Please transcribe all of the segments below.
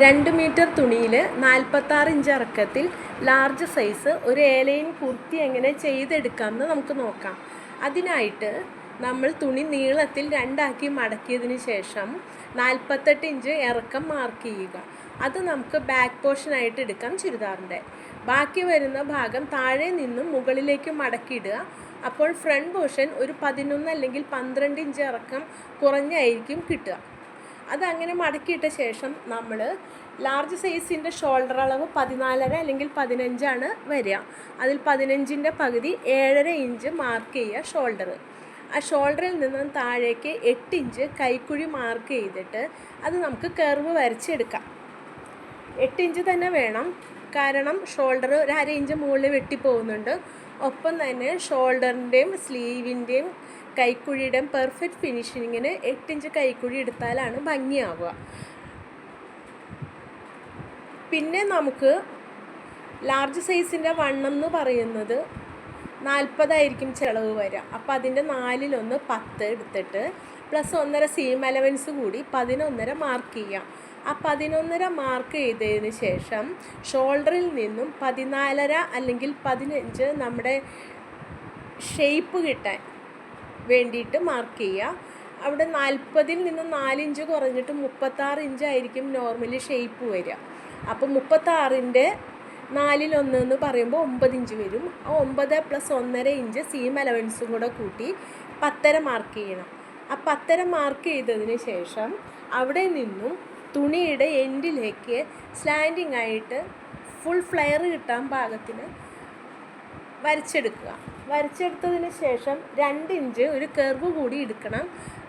2 metre തുണിയിൽ 46 inch ഇറക്കത്തിൽ large size ഒരു A-line kurti എങ്ങനെ ചെയ്തെടുക്കാമെന്ന് നമുക്ക് നോക്കാം. അതിനായിട്ട് നമ്മൾ തുണി നീളത്തിൽ രണ്ടാക്കി മടക്കിയതിന് ശേഷം 48 ഇഞ്ച് ഇറക്കം മാർക്ക് ചെയ്യുക. അത് നമുക്ക് ബാക്ക് പോർഷനായിട്ട് എടുക്കാം ചുരിദാറിൻ്റെ. ബാക്കി വരുന്ന ഭാഗം താഴെ നിന്നും മുകളിലേക്ക് മടക്കിയിടുക. അപ്പോൾ ഫ്രണ്ട് പോർഷൻ ഒരു 11 അല്ലെങ്കിൽ 12 ഇഞ്ച് ഇറക്കം കുറഞ്ഞായിരിക്കും കിട്ടുക. അതങ്ങനെ മടക്കിയിട്ട ശേഷം നമ്മൾ ലാർജ് സൈസിൻ്റെ ഷോൾഡർ അളവ് 14.5 അല്ലെങ്കിൽ 15 വരിക. അതിൽ 15ൻ്റെ പകുതി 7.5 ഇഞ്ച് മാർക്ക് ചെയ്യുക ഷോൾഡർ. ആ ഷോൾഡറിൽ നിന്നും താഴേക്ക് 8 ഇഞ്ച് കൈക്കുഴി മാർക്ക് ചെയ്തിട്ട് അത് നമുക്ക് കർവ് വരച്ചെടുക്കാം. 8 ഇഞ്ച് തന്നെ വേണം, കാരണം ഷോൾഡർ ഒരു 1/2 ഇഞ്ച് മുകളിൽ വെട്ടിപ്പോകുന്നുണ്ട്. ഒപ്പം തന്നെ ഷോൾഡറിൻ്റെയും സ്ലീവിൻ്റെയും കൈക്കുഴിയുടെയും പെർഫെക്റ്റ് ഫിനിഷിങ്ങിന് 8 ഇഞ്ച് കൈക്കുഴി എടുത്താലാണ് ഭംഗിയാവുക. പിന്നെ നമുക്ക് ലാർജ് സൈസിൻ്റെ വണ്ണം എന്ന് പറയുന്നത് 40 ചിലവ് വരിക. അപ്പോൾ അതിൻ്റെ 4/1 10 എടുത്തിട്ട് പ്ലസ് 1.5 സീം അലവൻസ് കൂടി 11.5 മാർക്ക് ചെയ്യാം. ആ 11.5 മാർക്ക് ചെയ്തതിന് ശേഷം ഷോൾഡറിൽ നിന്നും 14.5 അല്ലെങ്കിൽ 15 നമ്മുടെ ഷേപ്പ് കിട്ടാൻ വേണ്ടിയിട്ട് മാർക്ക് ചെയ്യുക. അവിടെ 40-ൽ നിന്ന് 4 ഇഞ്ച് കുറഞ്ഞിട്ട് 36 ഇഞ്ചായിരിക്കും നോർമലി ഷേപ്പ് വരിക. അപ്പോൾ 36ൻ്റെ 4/1 എന്ന് പറയുമ്പോൾ 9 ഇഞ്ച് വരും. ആ 9 + 1.5 ഇഞ്ച് സീം അലവൻസും കൂടെ കൂട്ടി 10.5 മാർക്ക് ചെയ്യണം. ആ 10.5 മാർക്ക് ചെയ്തതിന് ശേഷം അവിടെ നിന്നും തുണിയുടെ എൻഡിലേക്ക് സ്ലാൻഡിങ് ആയിട്ട് ഫുൾ ഫ്ലെയർ കിട്ടാൻ പാകത്തിന് വരച്ചെടുക്കുക. വരച്ചെടുത്തതിന് ശേഷം 2 ഇഞ്ച് ഒരു കർവ് കൂടി എടുക്കണം.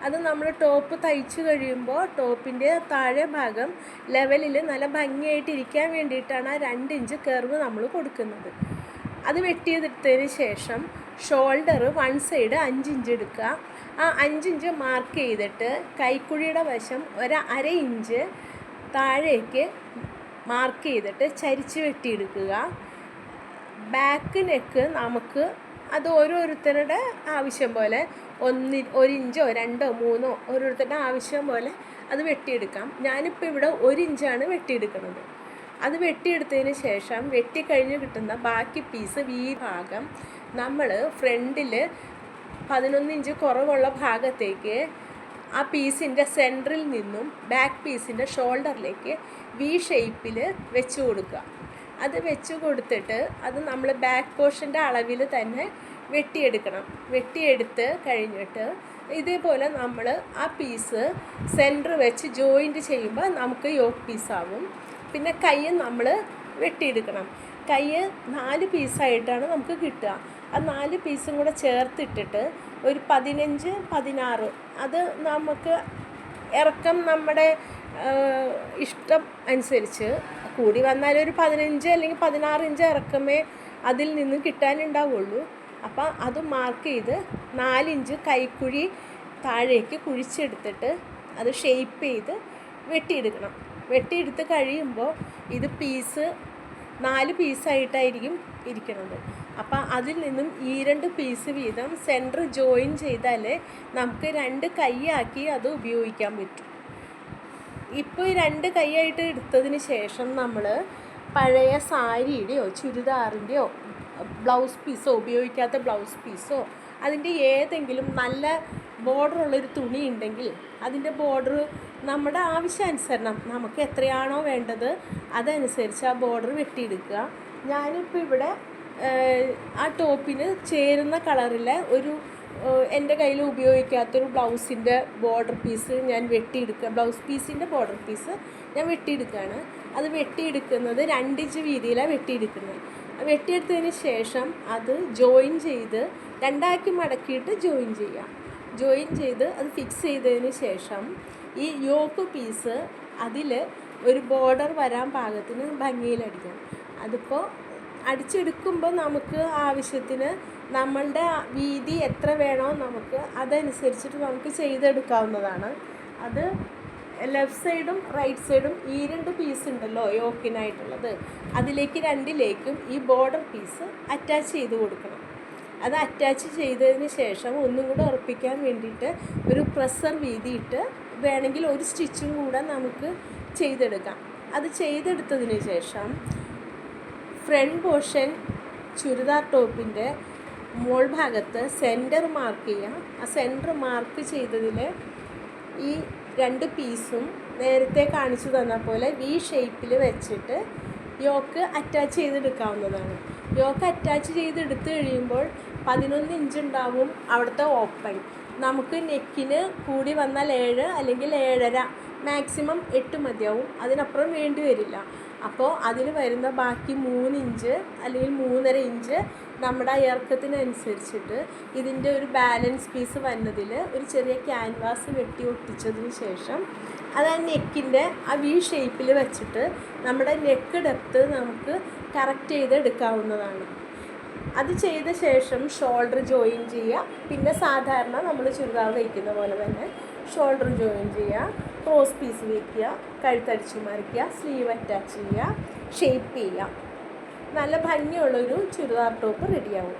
അത് നമ്മൾ ടോപ്പ് തയ്ച്ച് കഴിയുമ്പോൾ ടോപ്പിൻ്റെ താഴെ ഭാഗം ലെവലിൽ നല്ല ഭംഗിയായിട്ട് ഇരിക്കാൻ വേണ്ടിയിട്ടാണ് ആ 2 ഇഞ്ച് കർവ് നമ്മൾ കൊടുക്കുന്നത്. അത് വെട്ടിയെടുത്തതിന് ശേഷം ഷോൾഡർ വൺ സൈഡ് 5 ഇഞ്ച് എടുക്കുക. ആ 5 ഇഞ്ച് മാർക്ക് ചെയ്തിട്ട് കൈക്കുഴിയുടെ വശം ഒരു 1/2 ഇഞ്ച് താഴേക്ക് മാർക്ക് ചെയ്തിട്ട് ചരിച്ച് വെട്ടിയെടുക്കുക. ബാക്ക് നെക്ക് നമുക്ക് അത് ഓരോരുത്തരുടെ ആവശ്യം പോലെ 1 ഇഞ്ചോ 2 3 ഓരോരുത്തരുടെ ആവശ്യം പോലെ അത് വെട്ടിയെടുക്കാം. ഞാനിപ്പോൾ ഇവിടെ 1 ഇഞ്ചാണ് വെട്ടിയെടുക്കുന്നത്. അത് വെട്ടിയെടുത്തതിന് ശേഷം വെട്ടിക്കഴിഞ്ഞ് കിട്ടുന്ന ബാക്കി പീസ് ഈ ഭാഗം നമ്മൾ ഫ്രണ്ടിൽ 11 ഇഞ്ച് കുറവുള്ള ഭാഗത്തേക്ക് ആ പീസിൻ്റെ സെൻറ്ററിൽ നിന്നും ബാക്ക് പീസിൻ്റെ ഷോൾഡറിലേക്ക് വി ഷേപ്പിൽ വെച്ച് കൊടുക്കുക. അത് വെച്ച് കൊടുത്തിട്ട് അത് നമ്മൾ ബാക്ക് പോർഷൻ്റെ അളവിൽ തന്നെ വെട്ടിയെടുക്കണം. വെട്ടിയെടുത്ത് കഴിഞ്ഞിട്ട് ഇതേപോലെ നമ്മൾ ആ പീസ് സെൻറ്റർ വെച്ച് ജോയിൻറ്റ് ചെയ്യുമ്പോൾ നമുക്ക് യോക്ക് പീസാവും. പിന്നെ കൈ നമ്മൾ വെട്ടിയെടുക്കണം. കൈ 4 പീസായിട്ടാണ് നമുക്ക് കിട്ടുക. ആ 4 പീസും കൂടെ ചേർത്തിട്ടിട്ട് ഒരു 15 16 അത് നമുക്ക് ഇറക്കം നമ്മുടെ ഇഷ്ടം അനുസരിച്ച് കൂടി വന്നാൽ ഒരു 15 അല്ലെങ്കിൽ 16 ഇഞ്ച് ഇറക്കമേ അതിൽ നിന്ന് കിട്ടാനുണ്ടാവുള്ളൂ. അപ്പം അത് മാർക്ക് ചെയ്ത് 4 ഇഞ്ച് കൈക്കുഴി താഴേക്ക് കുഴിച്ചെടുത്തിട്ട് അത് ഷേപ്പ് ചെയ്ത് വെട്ടിയെടുക്കണം. വെട്ടിയെടുത്ത് കഴിയുമ്പോൾ ഇത് പീസ് 4 പീസായിട്ടായിരിക്കും ഇരിക്കുന്നത്. അപ്പം അതിൽ നിന്നും ഈ 2 പീസ് വീതം സെൻറ്റർ ജോയിൻ ചെയ്താൽ നമുക്ക് 2 കൈയാക്കി അത് ഉപയോഗിക്കാൻ പറ്റും. ഇപ്പോൾ ഈ 2 കൈയായിട്ട് എടുത്തതിന് ശേഷം നമ്മൾ പഴയ സാരിയുടെയോ ചുരിദാറിൻ്റെയോ ബ്ലൗസ് പീസോ ഉപയോഗിക്കാത്ത ബ്ലൗസ് പീസോ അതിൻ്റെ ഏതെങ്കിലും നല്ല ബോർഡറുള്ളൊരു തുണി ഉണ്ടെങ്കിൽ അതിൻ്റെ ബോർഡർ നമ്മുടെ ആവശ്യാനുസരണം നമുക്ക് എത്രയാണോ വേണ്ടത് അതനുസരിച്ച് ആ ബോർഡർ വെട്ടിയെടുക്കുക. ഞാനിപ്പോൾ ഇവിടെ ആ ടോപ്പിന് ചേരുന്ന കളറിലെ ഒരു എൻ്റെ കയ്യിൽ ഉപയോഗിക്കാത്തൊരു ബ്ലൗസിൻ്റെ ബോർഡർ പീസ് ഞാൻ വെട്ടിയെടുക്കുക. ബ്ലൗസ് പീസിൻ്റെ ബോർഡർ പീസ് ഞാൻ വെട്ടിയെടുക്കുകയാണ്. അത് വെട്ടിയെടുക്കുന്നത് 2 ഇഞ്ച് വീതിയിലാണ് വെട്ടിയെടുക്കുന്നത്. വെട്ടിയെടുത്തതിന് ശേഷം അത് ജോയിൻ ചെയ്ത് 2 മടക്കിയിട്ട് ജോയിൻ ചെയ്യാം. ജോയിൻ ചെയ്ത് അത് ഫിക്സ് ചെയ്തതിന് ശേഷം ഈ യോക്ക് പീസ് അതിൽ ഒരു ബോർഡർ വരാൻ പാകത്തിന് ഭംഗിയിലടിക്കണം. അതിപ്പോൾ അടിച്ചെടുക്കുമ്പോൾ നമുക്ക് ആവശ്യത്തിന് നമ്മളുടെ വീതി എത്ര വേണോ നമുക്ക് അതനുസരിച്ചിട്ട് നമുക്ക് ചെയ്തെടുക്കാവുന്നതാണ്. അത് ലെഫ്റ്റ് സൈഡും റൈറ്റ് സൈഡും ഈ 2 പീസ് ഉണ്ടല്ലോ യോക്കിനായിട്ടുള്ളത്, അതിലേക്ക് 2ലേക്കും ഈ ബോർഡർ പീസ് അറ്റാച്ച് ചെയ്ത് കൊടുക്കണം. അത് അറ്റാച്ച് ചെയ്തതിന് ശേഷം ഒന്നും കൂടെ ഉറപ്പിക്കാൻ വേണ്ടിയിട്ട് ഒരു പ്രസ്സർ വീതിയിട്ട് വേണമെങ്കിൽ ഒരു സ്റ്റിച്ചും കൂടെ നമുക്ക് ചെയ്തെടുക്കാം. അത് ചെയ്തെടുത്തതിന് ശേഷം ഫ്രണ്ട് പോർഷൻ ചുരിദാർ ടോപ്പിൻ്റെ മോൾ ഭാഗത്ത് സെൻറ്റർ മാർക്ക് ചെയ്യുക. ആ സെൻറ്റർ മാർക്ക് ചെയ്തതിൽ ഈ 2 പീസും നേരത്തെ കാണിച്ചു തന്ന പോലെ വി ഷേപ്പിൽ വെച്ചിട്ട് യോക്ക് അറ്റാച്ച് ചെയ്തെടുക്കാവുന്നതാണ്. യോക്ക് അറ്റാച്ച് ചെയ്തെടുത്ത് കഴിയുമ്പോൾ 11 ഇഞ്ച് ഉണ്ടാവും അവിടുത്തെ ഓപ്പൺ. നമുക്ക് നെക്കിന് കൂടി വന്നാൽ 7 അല്ലെങ്കിൽ 7.5, മാക്സിമം 8 മതിയാവും. അതിനപ്പുറം വേണ്ടി വരില്ല. അപ്പോൾ അതിൽ വരുന്ന ബാക്കി 3 ഇഞ്ച് അല്ലെങ്കിൽ 3.5 ഇഞ്ച് നമ്മുടെ ഇറക്കത്തിനനുസരിച്ചിട്ട് ഇതിൻ്റെ ഒരു ബാലൻസ് പീസ് വന്നതിൽ ഒരു ചെറിയ ക്യാൻവാസ് വെട്ടി ഒട്ടിച്ചതിന് ശേഷം അത് ആ നെക്കിൻ്റെ ആ വി ഷേപ്പിൽ വെച്ചിട്ട് നമ്മുടെ നെക്ക് ഡെപ്ത് നമുക്ക് കറക്റ്റ് ചെയ്തെടുക്കാവുന്നതാണ്. അത് ചെയ്ത ശേഷം ഷോൾഡർ ജോയിൻ ചെയ്യുക. പിന്നെ സാധാരണ നമ്മൾ ചുരിദാർ വയ്ക്കുന്ന പോലെ തന്നെ ഷോൾഡർ ജോയിൻ ചെയ്യുക, ക്രോസ് പീസ് വയ്ക്കുക, കഴുത്തടിച്ച് മറിക്കുക, സ്ലീവ് അറ്റാച്ച് ചെയ്യുക, ഷേപ്പ് ചെയ്യുക. നല്ല ഭംഗിയുള്ളൊരു ചുരിദാർ ടോപ്പ് റെഡിയാവും.